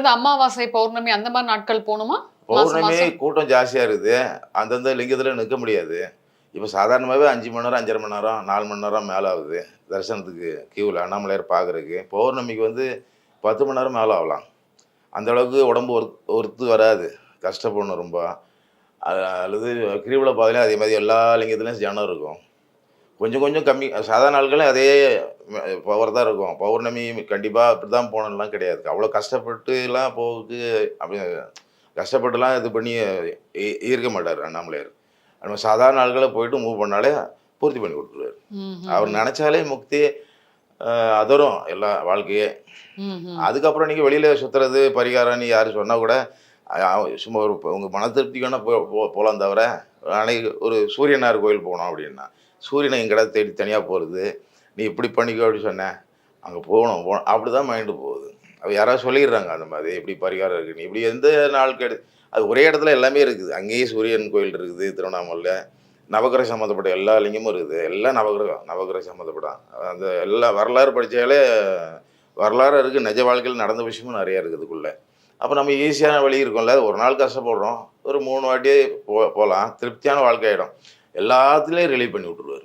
அதாவது அமாவாசை, பௌர்ணமி அந்த மாதிரி நாட்கள் போகணுமா? மாசம் பௌர்ணமி மாசம்? கூட்டம் ஜாஸ்தியாக இருக்குது. அந்தந்த லிங்கத்தில் நிற்க முடியாது. இப்போ சாதாரணமாகவே 5 மணி நேரம், 5:30 மணி நேரம், 4 மணி நேரம் மேலே ஆகுது தரிசனத்துக்கு கியூவில் அண்ணாமலையார் பார்க்குறதுக்கு. பௌர்ணமிக்கு வந்து 10 மணி நேரம் மேலே ஆகலாம். அந்த அளவுக்கு உடம்பு ஒர்த்து வராது, கஷ்டப்படணும் ரொம்ப. அல்லது கிரிவல பாதையிலும் அதே மாதிரி எல்லா லிங்கத்துலேயும் ஜனம் இருக்கும். கொஞ்சம் கொஞ்சம் கம்மி சாதாரண நாட்களும் அதே பவர் தான் இருக்கும். பௌர்ணமி கண்டிப்பாக இப்படி தான் போகணும்லாம் கிடையாது. அவ்வளோ கஷ்டப்பட்டுலாம் போகிறதுக்கு அப்படி கஷ்டப்பட்டுலாம் இது பண்ணி ஈர்க்க மாட்டார் அண்ணாமலையார். நம்ம சாதாரண ஆட்களை போயிட்டு மூவ் பண்ணாலே பூர்த்தி பண்ணி கொடுத்துருவார். அவர் நினச்சாலே முக்தி அதரும் எல்லா வாழ்க்கையே. அதுக்கப்புறம் நீங்கள் வெளியில் சுற்றுறது பரிகாரம்னு யார் சொன்னால் கூட சும்மா ஒரு உங்கள் மன திருப்திக்கான போகலாம் தவிர அன்னைக்கு ஒரு சூரியனார் கோயில் போகணும் அப்படின்னா சூரியனை எங்கடா தேடி தனியாக போகிறது, நீ இப்படி பண்ணிக்கோ அப்படின்னு சொன்னேன், அங்கே போகணும் அப்படி தான் மைண்டு போகுது. அது யாராவது சொல்லிடுறாங்க அந்த மாதிரி இப்படி பரிகாரம் இருக்குது, நீ இப்படி எந்த நாள் அது ஒரே இடத்துல எல்லாமே இருக்குது. அங்கேயே சூரியன் கோயில் இருக்குது திருவண்ணாமலையில், நவகிரக சம்மந்தப்பட்ட எல்லா லிங்கமும் இருக்குது. எல்லாம் நவகிரகம் சம்மந்தப்பட்ட அந்த எல்லா வரலாறு படித்தாலே வரலாறு இருக்குது, நிஜ வாழ்க்கையில் நடந்த விஷயமும் நிறையா இருக்குது இதுக்குள்ளே. அப்போ நம்ம ஈஸியான வழி இருக்கும்ல, ஒரு நாள் கஷ்டப்படுறோம், ஒரு 3 வாட்டி போகலாம், திருப்தியான வாழ்க்கை ஆகிடும். எல்லாத்துலேயும் ரிலீவ் பண்ணி விட்டுருவார்.